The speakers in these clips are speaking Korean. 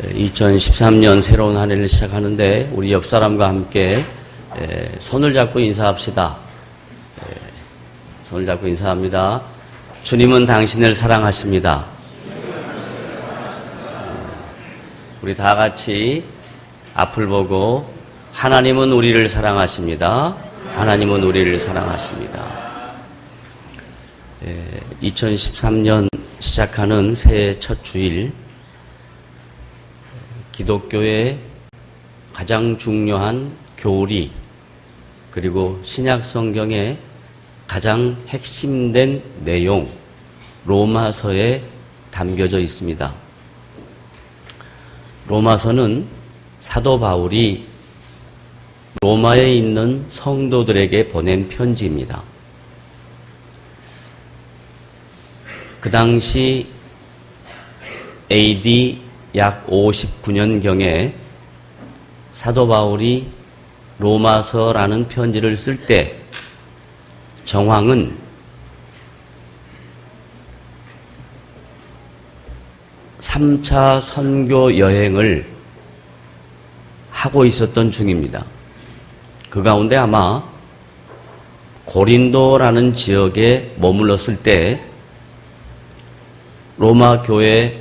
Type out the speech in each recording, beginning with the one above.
2013년 새로운 한 해를 시작하는데 우리 옆 사람과 함께 손을 잡고 인사합시다. 손을 잡고 인사합니다. 주님은 당신을 사랑하십니다. 우리 다 같이 앞을 보고 하나님은 우리를 사랑하십니다. 하나님은 우리를 사랑하십니다. 2013년 시작하는 새해 첫 주일, 기독교의 가장 중요한 교리, 그리고 신약 성경의 가장 핵심된 내용, 로마서에 담겨져 있습니다. 로마서는 사도 바울이 로마에 있는 성도들에게 보낸 편지입니다. 그 당시 AD 약 59년경에 사도 바울이 로마서라는 편지를 쓸 때 정황은 (3차) 선교 여행을 하고 있었던 중입니다. 그 가운데 아마 고린도라는 지역에 머물렀을 때 로마 교회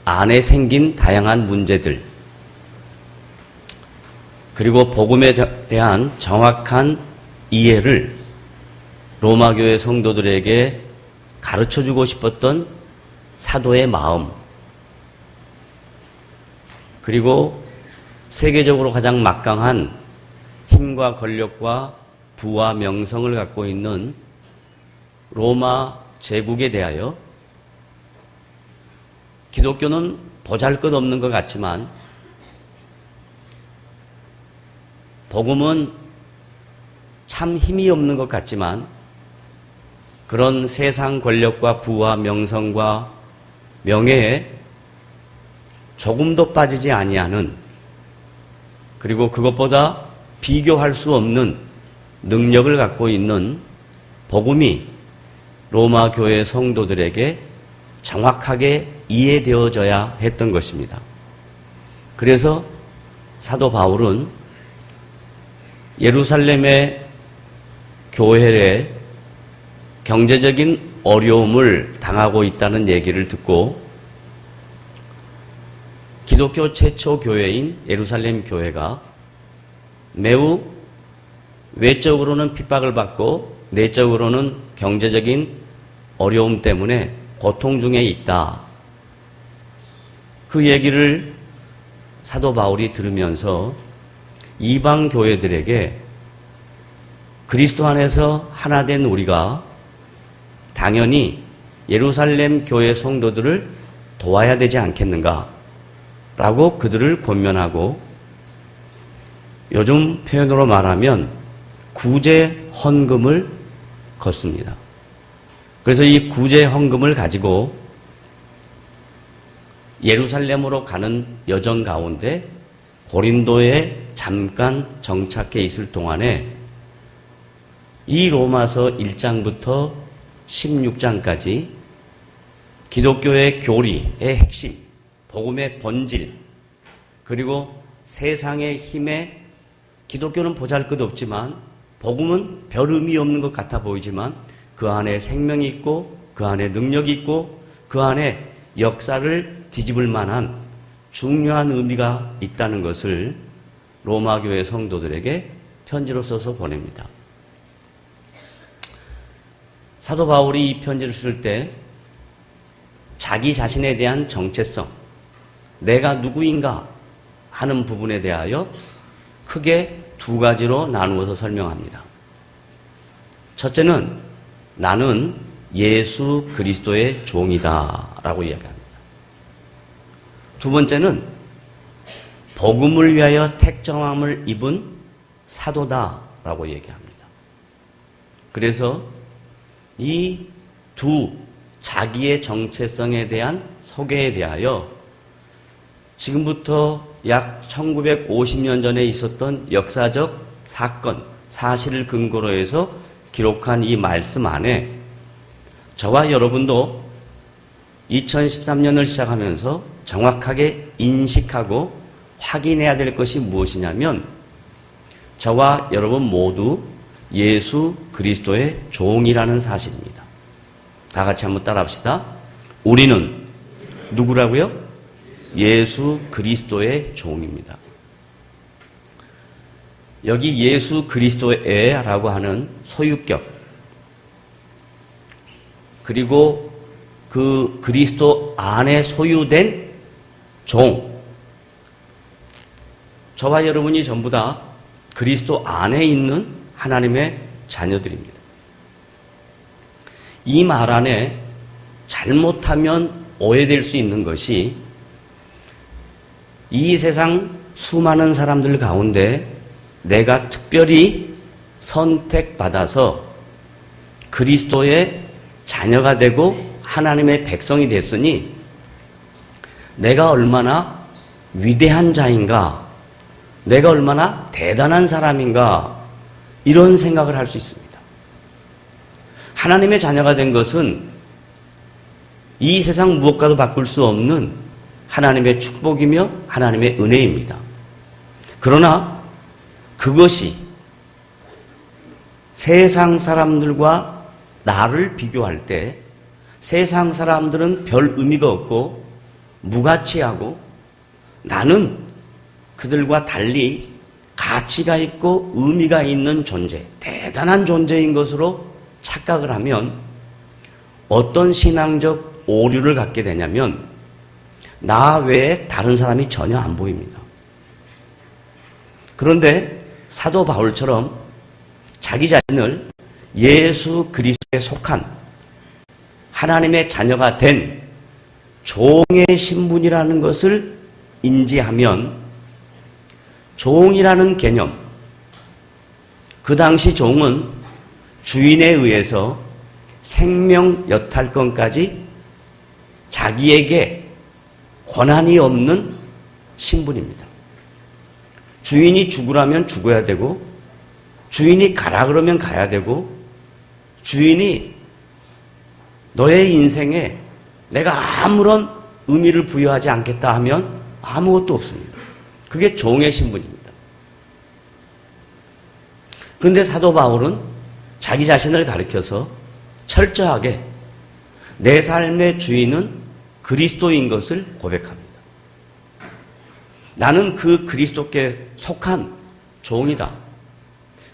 안에 생긴 다양한 문제들, 그리고 복음에 대한 정확한 이해를 로마 교회 성도들에게 가르쳐주고 싶었던 사도의 마음, 그리고 세계적으로 가장 막강한 힘과 권력과 부와 명성을 갖고 있는 로마 제국에 대하여 기독교는 보잘것없는 것 같지만 복음은 참 힘이 없는 것 같지만 그런 세상 권력과 부와 명성과 명예에 조금도 빠지지 아니하는, 그리고 그것보다 비교할 수 없는 능력을 갖고 있는 복음이 로마 교회 성도들에게 정확하게 이해되어져야 했던 것입니다. 그래서 사도 바울은 예루살렘의 교회에 경제적인 어려움을 당하고 있다는 얘기를 듣고 기독교 최초 교회인 예루살렘 교회가 매우 외적으로는 핍박을 받고 내적으로는 경제적인 어려움 때문에 고통 중에 있다. 그 얘기를 사도 바울이 들으면서 이방 교회들에게 그리스도 안에서 하나 된 우리가 당연히 예루살렘 교회 성도들을 도와야 되지 않겠는가 라고 그들을 권면하고, 요즘 표현으로 말하면 구제 헌금을 걷습니다. 그래서 이 구제 헌금을 가지고 예루살렘으로 가는 여정 가운데 고린도에 잠깐 정착해 있을 동안에 이 로마서 1장부터 16장까지 기독교의 교리의 핵심, 복음의 본질, 그리고 세상의 힘에 기독교는 보잘것없지만 복음은 별 의미 없는 것 같아 보이지만 그 안에 생명이 있고 그 안에 능력이 있고 그 안에 역사를 뒤집을 만한 중요한 의미가 있다는 것을 로마 교회 성도들에게 편지로 써서 보냅니다. 사도 바울이 이 편지를 쓸 때 자기 자신에 대한 정체성, 내가 누구인가 하는 부분에 대하여 크게 두 가지로 나누어서 설명합니다. 첫째는 나는 예수 그리스도의 종이다 라고 이야기합니다. 두 번째는 복음을 위하여 택정함을 입은 사도다 라고 얘기합니다. 그래서 이 두 자기의 정체성에 대한 소개에 대하여 지금부터 약 1950년 전에 있었던 역사적 사건, 사실을 근거로 해서 기록한 이 말씀 안에 저와 여러분도 2013년을 시작하면서 정확하게 인식하고 확인해야 될 것이 무엇이냐면 저와 여러분 모두 예수 그리스도의 종이라는 사실입니다. 다 같이 한번 따라합시다. 우리는 누구라고요? 예수 그리스도의 종입니다. 여기 예수 그리스도의라고 하는 소유격 그리고 그 그리스도 안에 소유된 종, 저와 여러분이 전부 다 그리스도 안에 있는 하나님의 자녀들입니다. 이 말 안에 잘못하면 오해될 수 있는 것이 이 세상 수많은 사람들 가운데 내가 특별히 선택받아서 그리스도의 자녀가 되고 하나님의 백성이 됐으니 내가 얼마나 위대한 자인가, 내가 얼마나 대단한 사람인가 이런 생각을 할 수 있습니다. 하나님의 자녀가 된 것은 이 세상 무엇과도 바꿀 수 없는 하나님의 축복이며 하나님의 은혜입니다. 그러나 그것이 세상 사람들과 나를 비교할 때 세상 사람들은 별 의미가 없고 무가치하고 나는 그들과 달리 가치가 있고 의미가 있는 존재, 대단한 존재인 것으로 착각을 하면 어떤 신앙적 오류를 갖게 되냐면 나 외에 다른 사람이 전혀 안 보입니다. 그런데 사도 바울처럼 자기 자신을 예수 그리스도에 속한 하나님의 자녀가 된 종의 신분이라는 것을 인지하면 종이라는 개념, 그 당시 종은 주인에 의해서 생명 여탈권까지 자기에게 권한이 없는 신분입니다. 주인이 죽으라면 죽어야 되고 주인이 가라 그러면 가야 되고 주인이 너의 인생에 내가 아무런 의미를 부여하지 않겠다 하면 아무것도 없습니다. 그게 종의 신분입니다. 그런데 사도 바울은 자기 자신을 가리켜서 철저하게 내 삶의 주인은 그리스도인 것을 고백합니다. 나는 그 그리스도께 속한 종이다.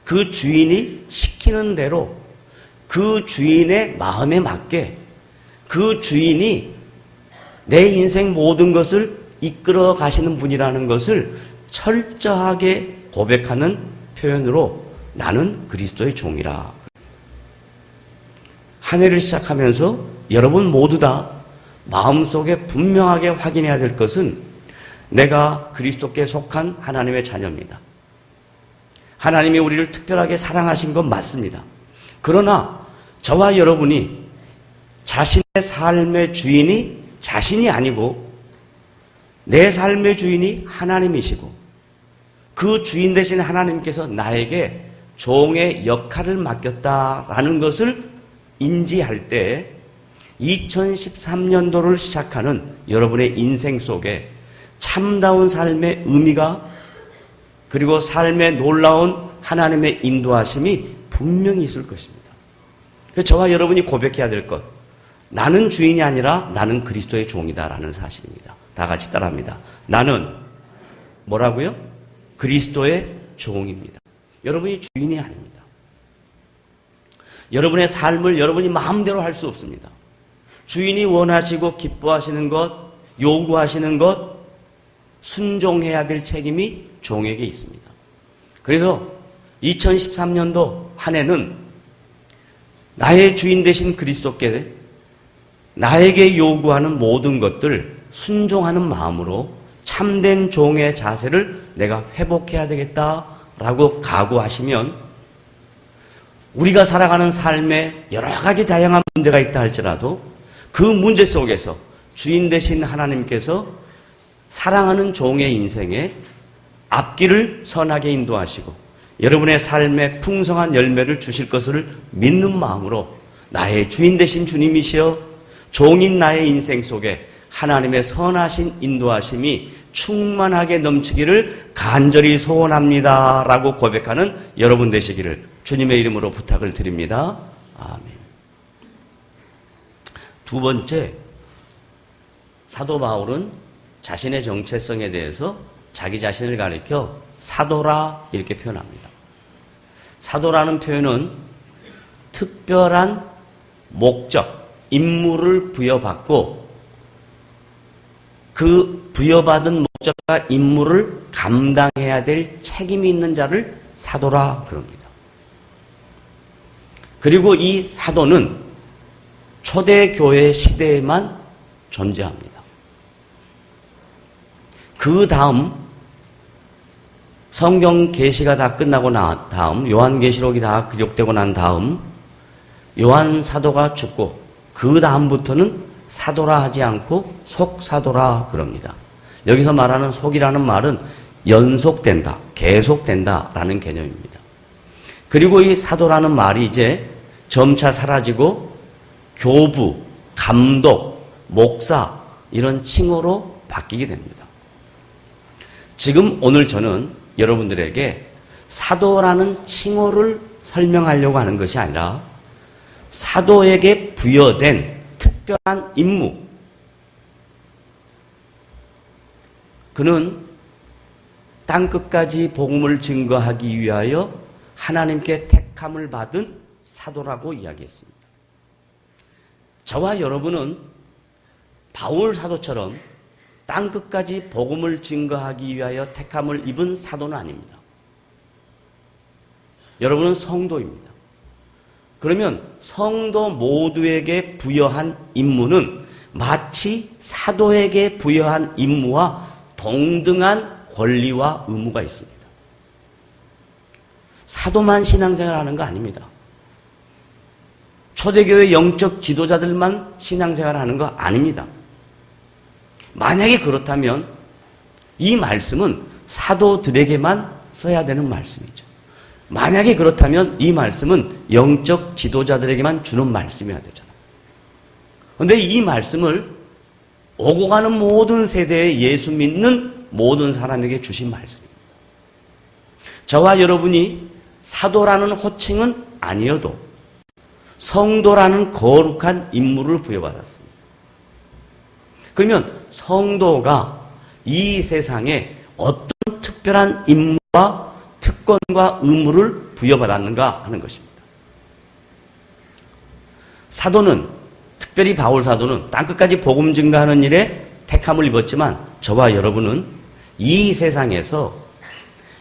그 주인이 시키는 대로 그 주인의 마음에 맞게 그 주인이 내 인생 모든 것을 이끌어 가시는 분이라는 것을 철저하게 고백하는 표현으로 나는 그리스도의 종이라. 한 해를 시작하면서 여러분 모두 다 마음속에 분명하게 확인해야 될 것은 내가 그리스도께 속한 하나님의 자녀입니다. 하나님이 우리를 특별하게 사랑하신 건 맞습니다. 그러나 저와 여러분이 자신의 삶의 주인이 자신이 아니고 내 삶의 주인이 하나님이시고 그 주인 되신 하나님께서 나에게 종의 역할을 맡겼다라는 것을 인지할 때 2013년도를 시작하는 여러분의 인생 속에 참다운 삶의 의미가 그리고 삶의 놀라운 하나님의 인도하심이 분명히 있을 것입니다. 그래서 저와 여러분이 고백해야 될 것, 나는 주인이 아니라 나는 그리스도의 종이다라는 사실입니다. 다 같이 따라합니다. 나는 뭐라고요? 그리스도의 종입니다. 여러분이 주인이 아닙니다. 여러분의 삶을 여러분이 마음대로 할 수 없습니다. 주인이 원하시고 기뻐하시는 것, 요구하시는 것, 순종해야 될 책임이 종에게 있습니다. 그래서 2013년도 한 해는 나의 주인 되신 그리스도께 나에게 요구하는 모든 것들 순종하는 마음으로 참된 종의 자세를 내가 회복해야 되겠다라고 각오하시면 우리가 살아가는 삶에 여러 가지 다양한 문제가 있다 할지라도 그 문제 속에서 주인 되신 하나님께서 사랑하는 종의 인생에 앞길을 선하게 인도하시고 여러분의 삶에 풍성한 열매를 주실 것을 믿는 마음으로 나의 주인 되신 주님이시여 종인 나의 인생 속에 하나님의 선하신 인도하심이 충만하게 넘치기를 간절히 소원합니다. 라고 고백하는 여러분 되시기를 주님의 이름으로 부탁을 드립니다. 아멘. 두 번째, 사도 바울은 자신의 정체성에 대해서 자기 자신을 가리켜 사도라 이렇게 표현합니다. 사도라는 표현은 특별한 목적, 임무를 부여받고 그 부여받은 목적과 임무를 감당해야 될 책임이 있는 자를 사도라 그럽니다. 그리고 이 사도는 초대교회 시대에만 존재합니다. 그 다음 성경 계시가 다 끝나고 난 다음, 요한계시록이 다 기록되고 난 다음 요한 사도가 죽고 그 다음부터는 사도라 하지 않고 속사도라 그럽니다. 여기서 말하는 속이라는 말은 연속된다, 계속된다라는 개념입니다. 그리고 이 사도라는 말이 이제 점차 사라지고 교부, 감독, 목사 이런 칭호로 바뀌게 됩니다. 지금 오늘 저는 여러분들에게 사도라는 칭호를 설명하려고 하는 것이 아니라 사도에게 부여된 특별한 임무, 그는 땅끝까지 복음을 증거하기 위하여 하나님께 택함을 받은 사도라고 이야기했습니다. 저와 여러분은 바울 사도처럼 땅끝까지 복음을 증거하기 위하여 택함을 입은 사도는 아닙니다. 여러분은 성도입니다. 그러면 성도 모두에게 부여한 임무는 마치 사도에게 부여한 임무와 동등한 권리와 의무가 있습니다. 사도만 신앙생활하는 거 아닙니다. 초대교회 영적 지도자들만 신앙생활하는 거 아닙니다. 만약에 그렇다면 이 말씀은 사도들에게만 써야 되는 말씀이죠. 만약에 그렇다면 이 말씀은 영적 지도자들에게만 주는 말씀이어야 되잖아요. 그런데 이 말씀을 오고 가는 모든 세대에 예수 믿는 모든 사람에게 주신 말씀입니다. 저와 여러분이 사도라는 호칭은 아니어도 성도라는 거룩한 임무를 부여받았습니다. 그러면 성도가 이 세상에 어떤 특별한 임무와 특권과 의무를 부여받았는가 하는 것입니다. 사도는, 특별히 바울 사도는 땅끝까지 복음 증거하는 일에 택함을 입었지만 저와 여러분은 이 세상에서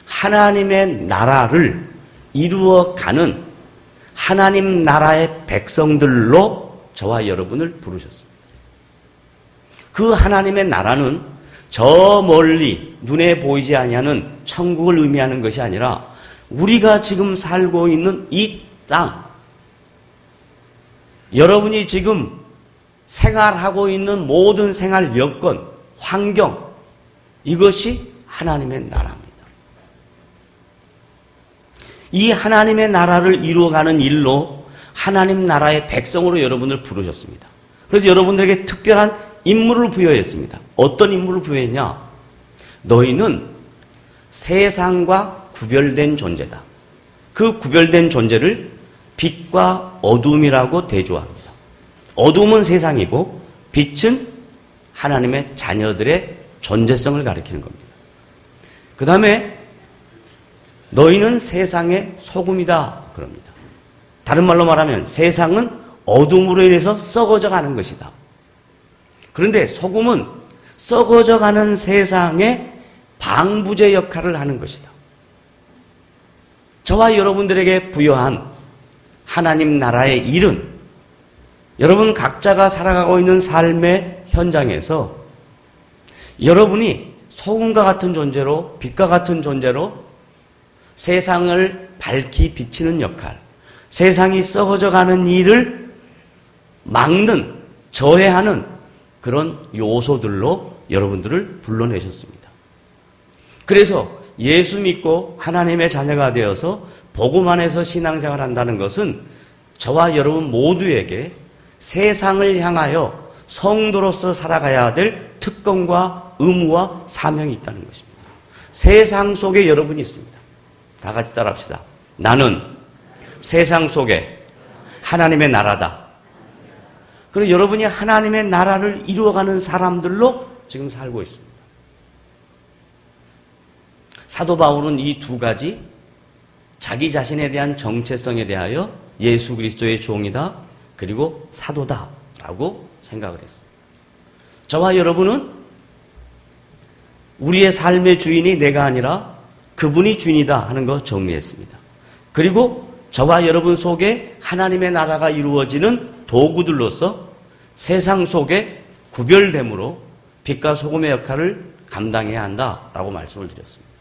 하나님의 나라를 이루어가는 하나님 나라의 백성들로 저와 여러분을 부르셨습니다. 그 하나님의 나라는 저 멀리 눈에 보이지 아니하는 천국을 의미하는 것이 아니라 우리가 지금 살고 있는 이 땅, 여러분이 지금 생활하고 있는 모든 생활 여건, 환경, 이것이 하나님의 나라입니다. 이 하나님의 나라를 이루어가는 일로 하나님 나라의 백성으로 여러분을 부르셨습니다. 그래서 여러분들에게 특별한 임무를 부여했습니다. 어떤 임무를 부여했냐? 너희는 세상과 구별된 존재다. 그 구별된 존재를 빛과 어둠이라고 대조합니다. 어둠은 세상이고 빛은 하나님의 자녀들의 존재성을 가리키는 겁니다. 그 다음에 너희는 세상의 소금이다 그럽니다. 다른 말로 말하면 세상은 어둠으로 인해서 썩어져 가는 것이다. 그런데 소금은 썩어져 가는 세상의 방부제 역할을 하는 것이다. 저와 여러분들에게 부여한 하나님 나라의 일은 여러분 각자가 살아가고 있는 삶의 현장에서 여러분이 소금과 같은 존재로, 빛과 같은 존재로 세상을 밝히 비치는 역할, 세상이 썩어져 가는 일을 막는, 저해하는 그런 요소들로 여러분들을 불러내셨습니다. 그래서 예수 믿고 하나님의 자녀가 되어서 복음 안에서 신앙생활을 한다는 것은 저와 여러분 모두에게 세상을 향하여 성도로서 살아가야 될 특권과 의무와 사명이 있다는 것입니다. 세상 속에 여러분이 있습니다. 다 같이 따라합시다. 나는 세상 속에 하나님의 나라다. 그리고 여러분이 하나님의 나라를 이루어가는 사람들로 지금 살고 있습니다. 사도 바울은 이 두 가지, 자기 자신에 대한 정체성에 대하여 예수 그리스도의 종이다, 그리고 사도다 라고 생각을 했습니다. 저와 여러분은 우리의 삶의 주인이 내가 아니라 그분이 주인이다 하는 거 정리했습니다. 그리고 저와 여러분 속에 하나님의 나라가 이루어지는 도구들로서 세상 속에 구별됨으로 빛과 소금의 역할을 감당해야 한다라고 말씀을 드렸습니다.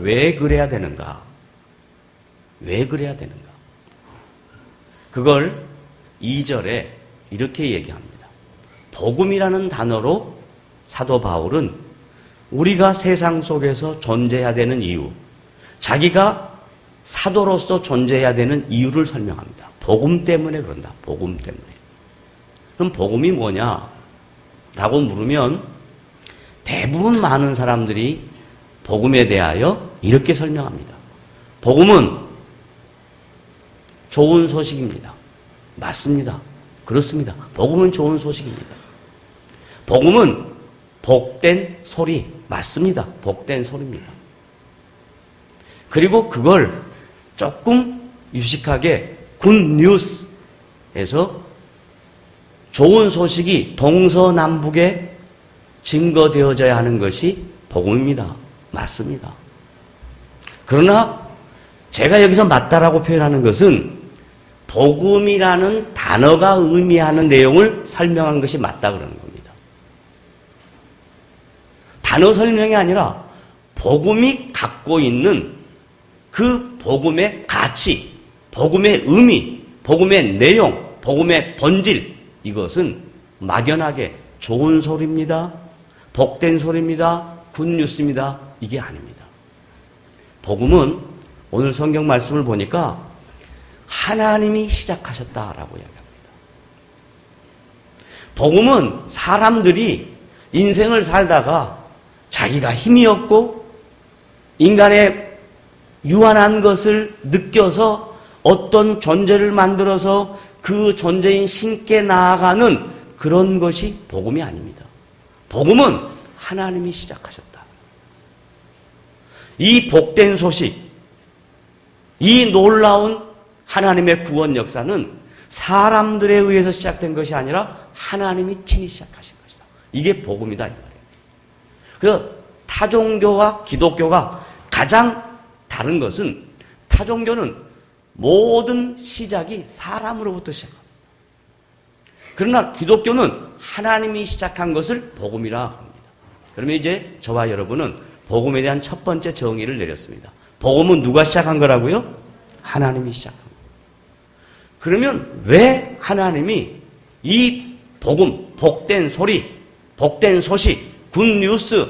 왜 그래야 되는가? 왜 그래야 되는가? 그걸 2절에 이렇게 얘기합니다. 복음이라는 단어로 사도 바울은 우리가 세상 속에서 존재해야 되는 이유, 자기가 사도로서 존재해야 되는 이유를 설명합니다. 복음 때문에 그런다. 복음 때문에. 그럼 복음이 뭐냐? 라고 물으면 대부분 많은 사람들이 복음에 대하여 이렇게 설명합니다. 복음은 좋은 소식입니다. 맞습니다. 그렇습니다. 복음은 좋은 소식입니다. 복음은 복된 소리. 맞습니다. 복된 소리입니다. 그리고 그걸 조금 유식하게 굿뉴스에서 좋은 소식이 동서남북에 증거되어져야 하는 것이 복음입니다. 맞습니다. 그러나 제가 여기서 맞다라고 표현하는 것은 복음이라는 단어가 의미하는 내용을 설명한 것이 맞다 그러는 겁니다. 단어 설명이 아니라 복음이 갖고 있는 그 복음의 가치, 복음의 의미, 복음의 내용, 복음의 본질, 이것은 막연하게 좋은 소리입니다. 복된 소리입니다. 굿뉴스입니다. 이게 아닙니다. 복음은 오늘 성경 말씀을 보니까 하나님이 시작하셨다라고 이야기합니다. 복음은 사람들이 인생을 살다가 자기가 힘이 없고 인간의 유한한 것을 느껴서 어떤 존재를 만들어서 그 존재인 신께 나아가는 그런 것이 복음이 아닙니다. 복음은 하나님이 시작하셨다. 이 복된 소식, 이 놀라운 하나님의 구원 역사는 사람들에 의해서 시작된 것이 아니라 하나님이 친히 시작하신 것이다. 이게 복음이다 이 말이에요. 그래서 타종교와 기독교가 가장 다른 것은 타종교는 모든 시작이 사람으로부터 시작합니다. 그러나 기독교는 하나님이 시작한 것을 복음이라 합니다. 그러면 이제 저와 여러분은 복음에 대한 첫 번째 정의를 내렸습니다. 복음은 누가 시작한 거라고요? 하나님이 시작한 거예요. 그러면 왜 하나님이 이 복음, 복된 소리, 복된 소식, 굿뉴스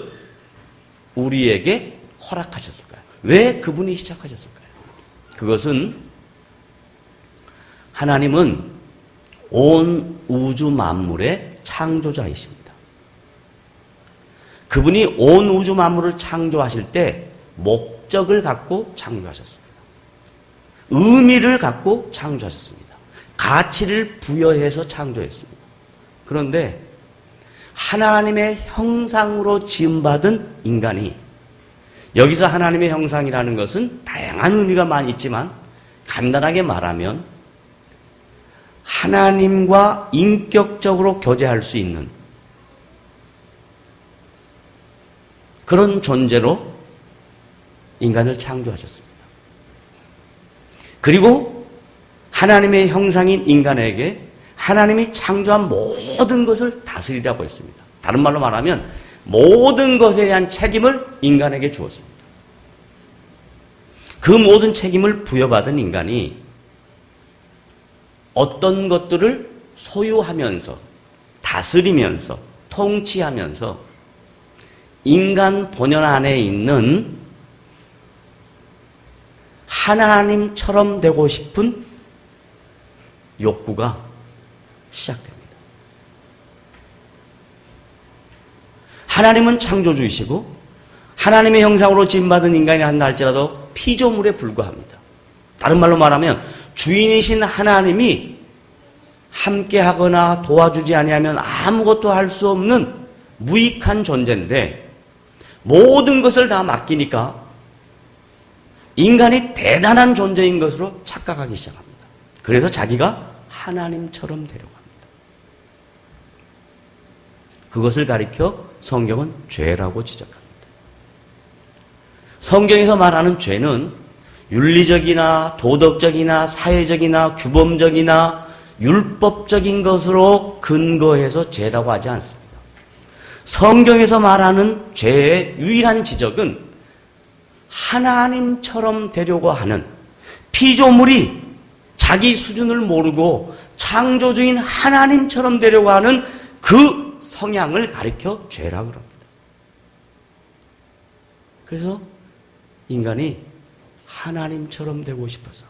우리에게 허락하셨을까요? 왜 그분이 시작하셨을까요? 그것은 하나님은 온 우주 만물의 창조자이십니다. 그분이 온 우주 만물을 창조하실 때 목적을 갖고 창조하셨습니다. 의미를 갖고 창조하셨습니다. 가치를 부여해서 창조했습니다. 그런데 하나님의 형상으로 지음받은 인간이, 여기서 하나님의 형상이라는 것은 다양한 의미가 많이 있지만 간단하게 말하면 하나님과 인격적으로 교제할 수 있는 그런 존재로 인간을 창조하셨습니다. 그리고 하나님의 형상인 인간에게 하나님이 창조한 모든 것을 다스리라고 했습니다. 다른 말로 말하면 모든 것에 대한 책임을 인간에게 주었습니다. 그 모든 책임을 부여받은 인간이 어떤 것들을 소유하면서 다스리면서 통치하면서 인간 본연 안에 있는 하나님처럼 되고 싶은 욕구가 시작됩니다. 하나님은 창조주이시고 하나님의 형상으로 지음받은 인간이 한다 할지라도 피조물에 불과합니다. 다른 말로 말하면 주인이신 하나님이 함께하거나 도와주지 아니하면 아무것도 할 수 없는 무익한 존재인데 모든 것을 다 맡기니까 인간이 대단한 존재인 것으로 착각하기 시작합니다. 그래서 자기가 하나님처럼 되려고 합니다. 그것을 가리켜 성경은 죄라고 지적합니다. 성경에서 말하는 죄는 윤리적이나 도덕적이나 사회적이나 규범적이나 율법적인 것으로 근거해서 죄라고 하지 않습니다. 성경에서 말하는 죄의 유일한 지적은 하나님처럼 되려고 하는 피조물이 자기 수준을 모르고 창조주인 하나님처럼 되려고 하는 그 성향을 가리켜 죄라고 합니다. 그래서 인간이 하나님처럼 되고 싶어서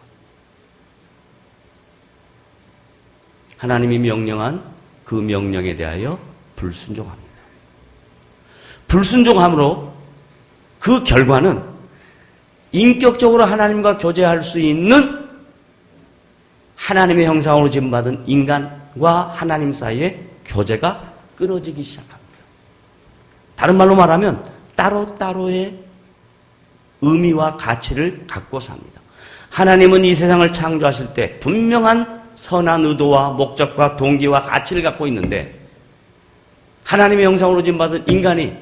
하나님이 명령한 그 명령에 대하여 불순종합니다. 불순종함으로 그 결과는 인격적으로 하나님과 교제할 수 있는 하나님의 형상으로 지음받은 인간과 하나님 사이의 교제가 끊어지기 시작합니다. 다른 말로 말하면 따로따로의 의미와 가치를 갖고 삽니다. 하나님은 이 세상을 창조하실 때 분명한 선한 의도와 목적과 동기와 가치를 갖고 있는데 하나님의 형상으로 지음받은 인간이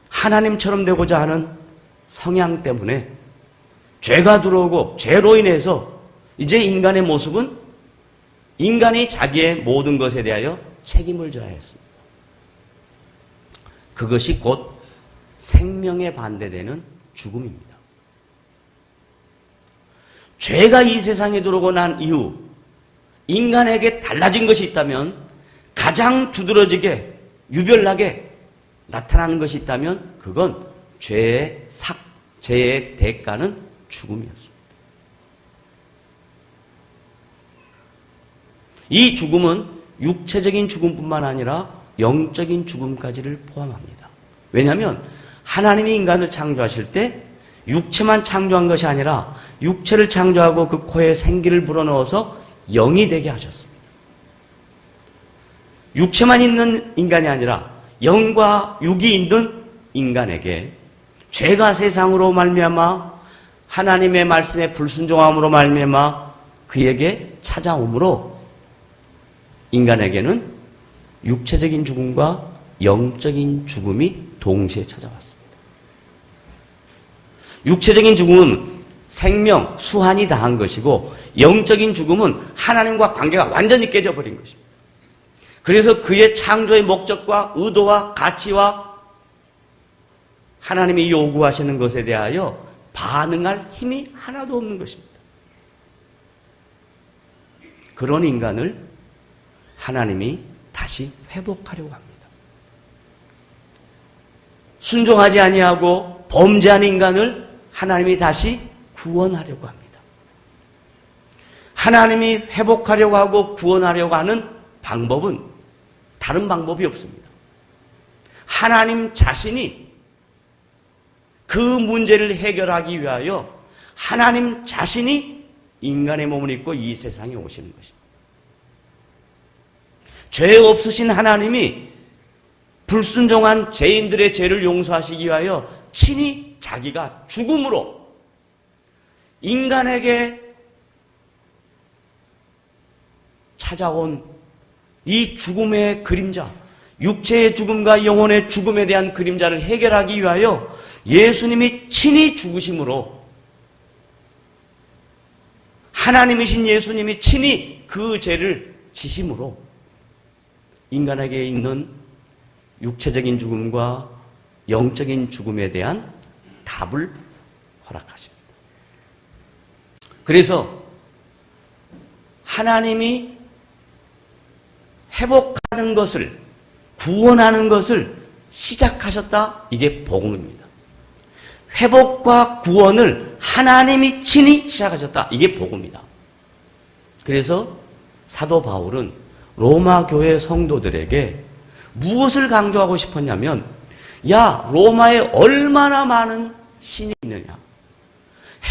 하나님처럼 되고자 하는 성향 때문에 죄가 들어오고 죄로 인해서 이제 인간의 모습은 인간이 자기의 모든 것에 대하여 책임을 져야 했습니다. 그것이 곧 생명에 반대되는 죽음입니다. 죄가 이 세상에 들어오고 난 이후 인간에게 달라진 것이 있다면 가장 두드러지게 유별나게 나타나는 것이 있다면 그건 죄의 죄의 대가는 죽음이었습니다. 이 죽음은 육체적인 죽음뿐만 아니라 영적인 죽음까지를 포함합니다. 왜냐하면 하나님이 인간을 창조하실 때 육체만 창조한 것이 아니라 육체를 창조하고 그 코에 생기를 불어넣어서 영이 되게 하셨습니다. 육체만 있는 인간이 아니라 영과 육이 있는 인간에게 죄가 세상으로 말미암아 하나님의 말씀에 불순종함으로 말미암아 그에게 찾아오므로 인간에게는 육체적인 죽음과 영적인 죽음이 동시에 찾아왔습니다. 육체적인 죽음은 생명, 수한이 다한 것이고 영적인 죽음은 하나님과 관계가 완전히 깨져버린 것입니다. 그래서 그의 창조의 목적과 의도와 가치와 하나님이 요구하시는 것에 대하여 반응할 힘이 하나도 없는 것입니다. 그런 인간을 하나님이 다시 회복하려고 합니다. 순종하지 아니하고 범죄한 인간을 하나님이 다시 구원하려고 합니다. 하나님이 회복하려고 하고 구원하려고 하는 방법은 다른 방법이 없습니다. 하나님 자신이 그 문제를 해결하기 위하여 하나님 자신이 인간의 몸을 입고 이 세상에 오시는 것입니다. 죄 없으신 하나님이 불순종한 죄인들의 죄를 용서하시기 위하여 친히 자기가 죽음으로 인간에게 찾아온 이 죽음의 그림자, 육체의 죽음과 영혼의 죽음에 대한 그림자를 해결하기 위하여 예수님이 친히 죽으심으로 하나님이신 예수님이 친히 그 죄를 지심으로 인간에게 있는 육체적인 죽음과 영적인 죽음에 대한 답을 허락하십니다. 그래서 하나님이 회복하는 것을, 구원하는 것을 시작하셨다. 이게 복음입니다. 회복과 구원을 하나님이 친히 시작하셨다. 이게 복음이다. 그래서 사도 바울은 로마 교회 성도들에게 무엇을 강조하고 싶었냐면, 야, 로마에 얼마나 많은 신이 있느냐,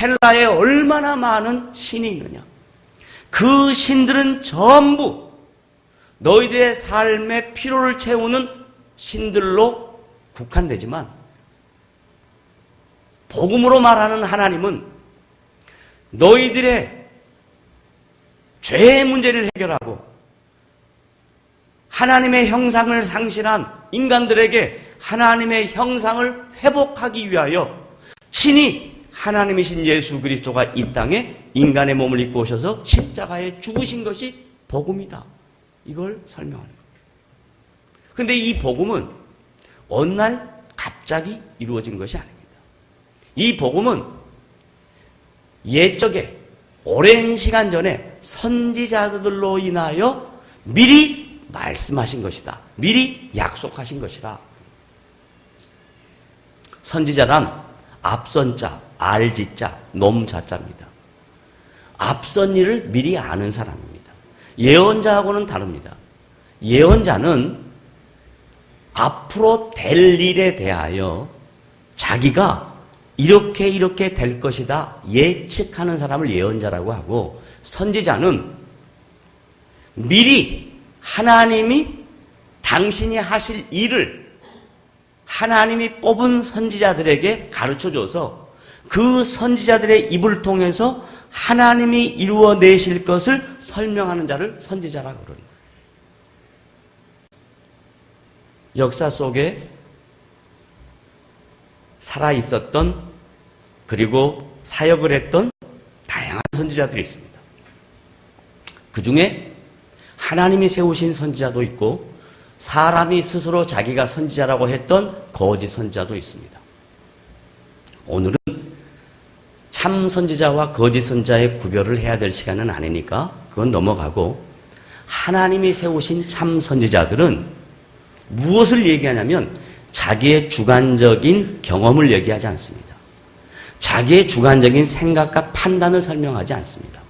헬라에 얼마나 많은 신이 있느냐, 그 신들은 전부 너희들의 삶의 피로를 채우는 신들로 국한되지만, 복음으로 말하는 하나님은 너희들의 죄의 문제를 해결하고 하나님의 형상을 상실한 인간들에게 하나님의 형상을 회복하기 위하여 친히 하나님이신 예수 그리스도가 이 땅에 인간의 몸을 입고 오셔서 십자가에 죽으신 것이 복음이다. 이걸 설명하는 겁니다. 그런데 이 복음은 어느 날 갑자기 이루어진 것이 아닙니다. 이 복음은 옛적에 오랜 시간 전에 선지자들로 인하여 미리 말씀하신 것이다. 미리 약속하신 것이다. 선지자란 앞선 자, 알지자, 놈자자입니다. 앞선 일을 미리 아는 사람입니다. 예언자하고는 다릅니다. 예언자는 앞으로 될 일에 대하여 자기가 이렇게 될 것이다 예측하는 사람을 예언자라고 하고, 선지자는 미리 하나님이 당신이 하실 일을 하나님이 뽑은 선지자들에게 가르쳐줘서 그 선지자들의 입을 통해서 하나님이 이루어내실 것을 설명하는 자를 선지자라고 그러는 거예요. 역사 속에 살아있었던, 그리고 사역을 했던 다양한 선지자들이 있습니다. 그 중에 하나님이 세우신 선지자도 있고, 사람이 스스로 자기가 선지자라고 했던 거짓 선지자도 있습니다. 오늘은 참 선지자와 거짓 선지자의 구별을 해야 될 시간은 아니니까 그건 넘어가고, 하나님이 세우신 참 선지자들은 무엇을 얘기하냐면 자기의 주관적인 경험을 얘기하지 않습니다. 자기의 주관적인 생각과 판단을 설명하지 않습니다.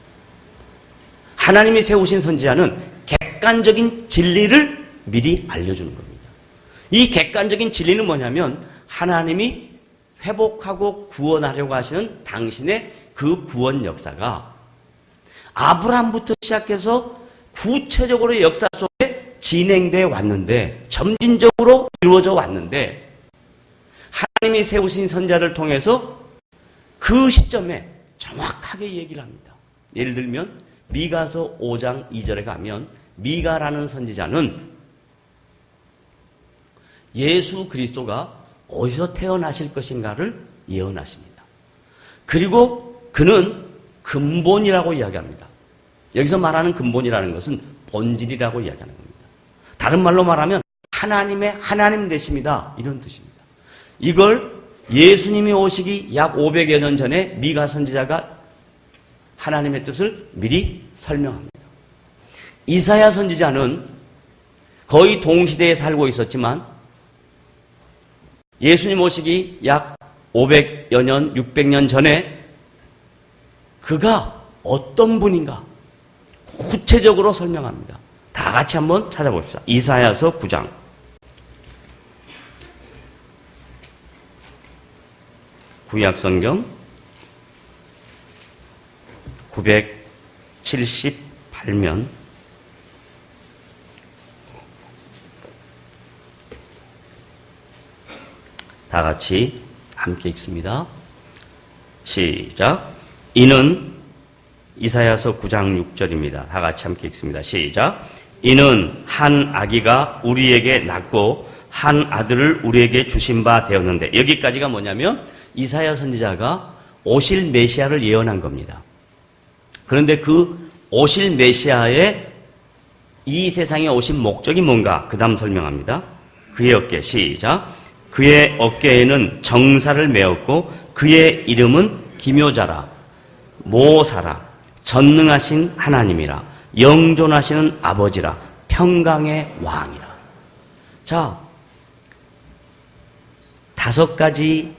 하나님이 세우신 선지자는 객관적인 진리를 미리 알려주는 겁니다. 이 객관적인 진리는 뭐냐면 하나님이 회복하고 구원하려고 하시는 당신의 그 구원 역사가 아브라함부터 시작해서 구체적으로 역사 속에 진행되어 왔는데, 점진적으로 이루어져 왔는데, 하나님이 세우신 선지자를 통해서 그 시점에 정확하게 얘기를 합니다. 예를 들면 미가서 5장 2절에 가면 미가라는 선지자는 예수 그리스도가 어디서 태어나실 것인가를 예언하십니다. 그리고 그는 근본이라고 이야기합니다. 여기서 말하는 근본이라는 것은 본질이라고 이야기하는 겁니다. 다른 말로 말하면 하나님의 하나님 되십니다. 이런 뜻입니다. 이걸 예수님이 오시기 약 500여 년 전에 미가 선지자가 하나님의 뜻을 미리 설명합니다. 이사야 선지자는 거의 동시대에 살고 있었지만 예수님 오시기 약 500여 년, 600년 전에 그가 어떤 분인가 구체적으로 설명합니다. 다 같이 한번 찾아봅시다. 이사야서 9장. 구약성경 978면 다 같이 함께 읽습니다. 시작. 이는 이사야서 9장 6절입니다. 다 같이 함께 읽습니다. 시작. 이는 한 아기가 우리에게 낳고 한 아들을 우리에게 주신 바 되었는데, 여기까지가 뭐냐면 이사야 선지자가 오실 메시아를 예언한 겁니다. 그런데 그 오실 메시아의 이 세상에 오신 목적이 뭔가 그 다음 설명합니다. 그의 어깨, 시작. 그의 어깨에는 정사를 메었고 그의 이름은 기묘자라, 모사라, 전능하신 하나님이라, 영존하시는 아버지라, 평강의 왕이라. 자, 5가지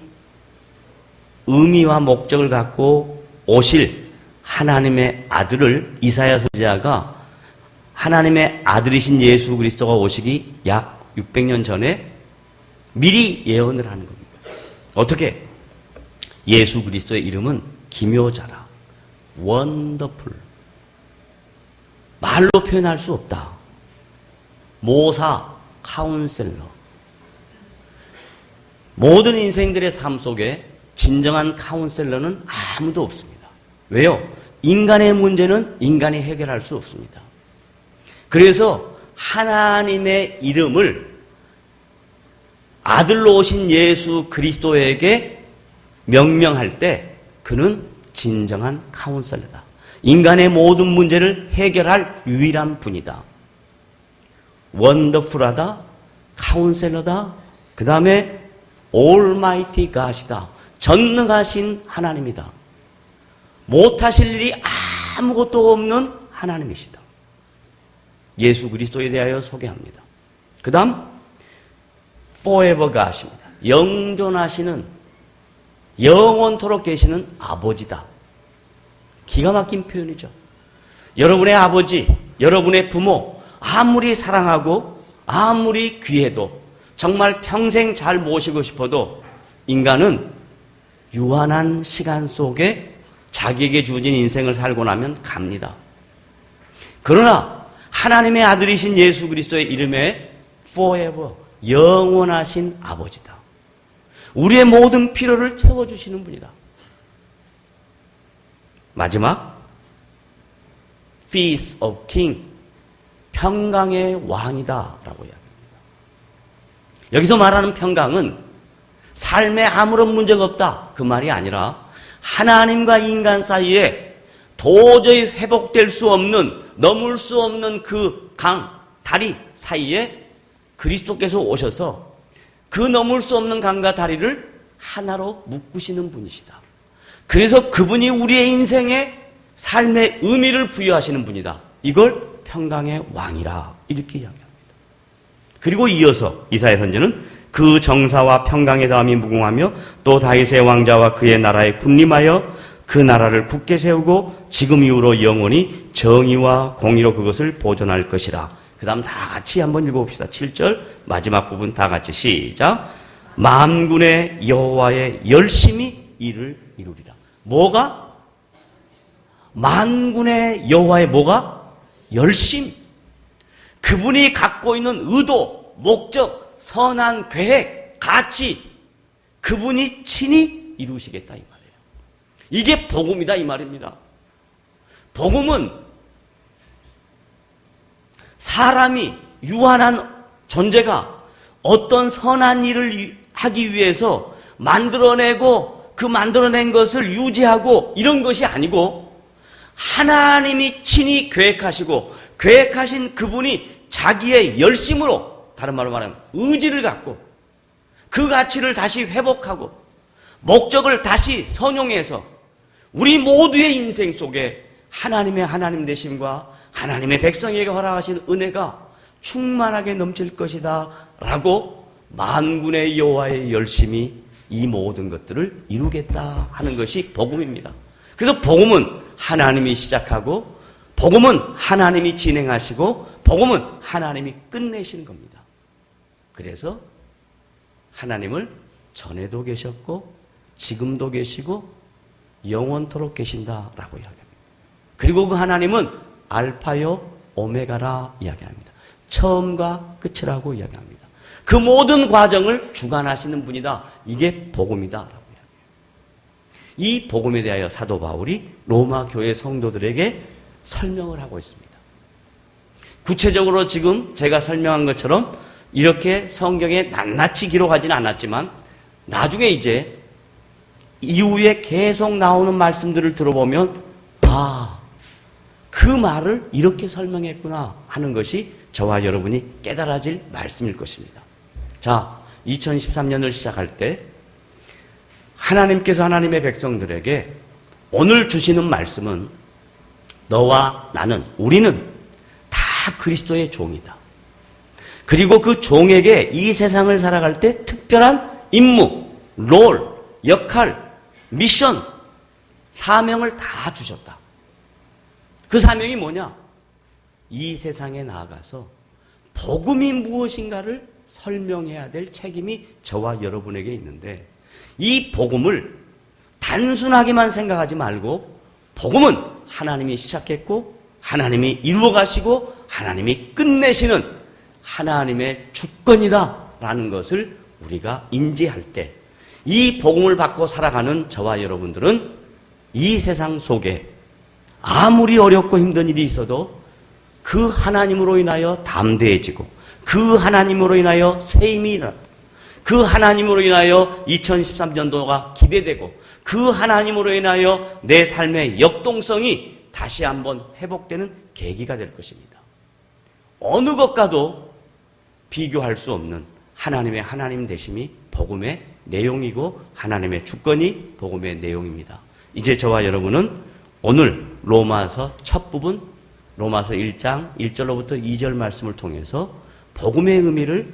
의미와 목적을 갖고 오실 하나님의 아들을 이사야 선지자가 하나님의 아들이신 예수 그리스도가 오시기 약 600년 전에 미리 예언을 하는 겁니다. 어떻게? 예수 그리스도의 이름은 기묘자라. 원더풀. 말로 표현할 수 없다. 모사, 카운셀러. 모든 인생들의 삶 속에 진정한 카운셀러는 아무도 없습니다. 왜요? 인간의 문제는 인간이 해결할 수 없습니다. 그래서 하나님의 이름을 아들로 오신 예수 그리스도에게 명명할 때 그는 진정한 카운셀러다. 인간의 모든 문제를 해결할 유일한 분이다. 원더풀하다, 카운셀러다, 그 다음에 올마이티 갓이다. 전능하신 하나님이다. 못하실 일이 아무것도 없는 하나님이시다. 예수 그리스도에 대하여 소개합니다. 그 다음 forever God입니다. 영존하시는, 영원토록 계시는 아버지다. 기가 막힌 표현이죠. 여러분의 아버지, 여러분의 부모 아무리 사랑하고 아무리 귀해도 정말 평생 잘 모시고 싶어도 인간은 유한한 시간 속에 자기에게 주어진 인생을 살고 나면 갑니다. 그러나 하나님의 아들이신 예수 그리스도의 이름에 forever, 영원하신 아버지다. 우리의 모든 필요를 채워주시는 분이다. 마지막, Feast of King, 평강의 왕이다 라고 이야기합니다. 여기서 말하는 평강은 삶에 아무런 문제가 없다 그 말이 아니라 하나님과 인간 사이에 도저히 회복될 수 없는, 넘을 수 없는 그 강, 다리 사이에 그리스도께서 오셔서 그 넘을 수 없는 강과 다리를 하나로 묶으시는 분이시다. 그래서 그분이 우리의 인생에 삶의 의미를 부여하시는 분이다. 이걸 평강의 왕이라 이렇게 이야기합니다. 그리고 이어서 이사야 선지는 그 정사와 평강의 다음이 무궁하며 또 다윗의 왕자와 그의 나라에 군림하여 그 나라를 굳게 세우고 지금 이후로 영원히 정의와 공의로 그것을 보존할 것이라. 그 다음 다 같이 한번 읽어봅시다. 7절 마지막 부분 다 같이 시작. 만군의 여호와의 열심히 이를 이루리라. 뭐가? 만군의 여호와의 뭐가? 열심. 그분이 갖고 있는 의도, 목적, 선한 계획, 가치, 그분이 친히 이루시겠다 이 말이에요. 이게 복음이다 이 말입니다. 복음은 사람이, 유한한 존재가 어떤 선한 일을 하기 위해서 만들어내고 그 만들어낸 것을 유지하고 이런 것이 아니고 하나님이 친히 계획하시고 계획하신 그분이 자기의 열심으로, 다른 말로 말하면 의지를 갖고 그 가치를 다시 회복하고 목적을 다시 선용해서 우리 모두의 인생 속에 하나님의 하나님 되심과 하나님의 백성에게 허락하신 은혜가 충만하게 넘칠 것이다 라고 만군의 여호와의 열심히 이 모든 것들을 이루겠다 하는 것이 복음입니다. 그래서 복음은 하나님이 시작하고 복음은 하나님이 진행하시고 복음은 하나님이 끝내시는 겁니다. 그래서 하나님을 전에도 계셨고 지금도 계시고 영원토록 계신다라고 이야기합니다. 그리고 그 하나님은 알파요 오메가라 이야기합니다. 처음과 끝이라고 이야기합니다. 그 모든 과정을 주관하시는 분이다. 이게 복음이다라고 이야기해요. 이 복음에 대하여 사도 바울이 로마 교회 성도들에게 설명을 하고 있습니다. 구체적으로 지금 제가 설명한 것처럼 이렇게 성경에 낱낱이 기록하지는 않았지만 나중에 이제 이후에 계속 나오는 말씀들을 들어보면 그 말을 이렇게 설명했구나 하는 것이 저와 여러분이 깨달아질 말씀일 것입니다. 자, 2013년을 시작할 때 하나님께서 하나님의 백성들에게 오늘 주시는 말씀은 너와 나는, 우리는 다 그리스도의 종이다. 그리고 그 종에게 이 세상을 살아갈 때 특별한 임무, 롤, 역할, 미션, 사명을 다 주셨다. 그 사명이 뭐냐? 이 세상에 나아가서 복음이 무엇인가를 설명해야 될 책임이 저와 여러분에게 있는데, 이 복음을 단순하게만 생각하지 말고 복음은 하나님이 시작했고 하나님이 이루어 가시고 하나님이 끝내시는 하나님의 주권이다라는 것을 우리가 인지할 때, 이 복음을 받고 살아가는 저와 여러분들은 이 세상 속에 아무리 어렵고 힘든 일이 있어도 그 하나님으로 인하여 담대해지고, 그 하나님으로 인하여 새 힘이 일어나고, 그 하나님으로 인하여 2013년도가 기대되고, 그 하나님으로 인하여 내 삶의 역동성이 다시 한번 회복되는 계기가 될 것입니다. 어느 것과도 비교할 수 없는 하나님의 하나님 되심이 복음의 내용이고 하나님의 주권이 복음의 내용입니다. 이제 저와 여러분은 오늘 로마서 첫 부분, 로마서 1장 1절로부터 2절 말씀을 통해서 복음의 의미를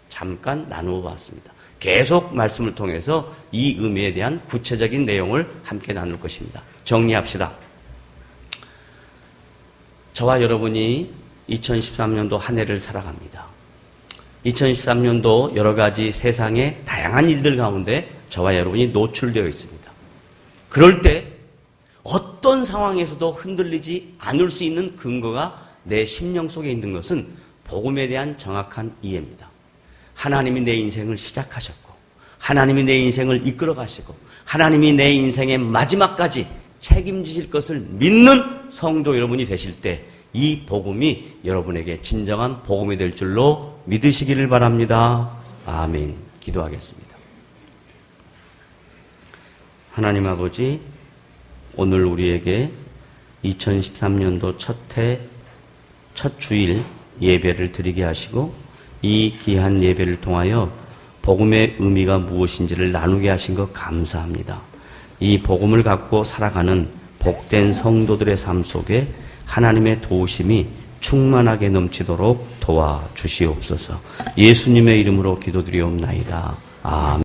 잠깐 나누어 봤습니다. 계속 말씀을 통해서 이 의미에 대한 구체적인 내용을 함께 나눌 것입니다. 정리합시다. 저와 여러분이 2013년도 한 해를 살아갑니다. 2013년도 여러 가지 세상의 다양한 일들 가운데 저와 여러분이 노출되어 있습니다. 그럴 때 어떤 상황에서도 흔들리지 않을 수 있는 근거가 내 심령 속에 있는 것은 복음에 대한 정확한 이해입니다. 하나님이 내 인생을 시작하셨고 하나님이 내 인생을 이끌어 가시고 하나님이 내 인생의 마지막까지 책임지실 것을 믿는 성도 여러분이 되실 때 이 복음이 여러분에게 진정한 복음이 될 줄로 믿으시기를 바랍니다. 아멘. 기도하겠습니다. 하나님 아버지, 오늘 우리에게 2013년도 첫 주일 예배를 드리게 하시고 이 귀한 예배를 통하여 복음의 의미가 무엇인지를 나누게 하신 것 감사합니다. 이 복음을 갖고 살아가는 복된 성도들의 삶 속에 하나님의 도우심이 충만하게 넘치도록 도와주시옵소서. 예수님의 이름으로 기도드리옵나이다. 아멘.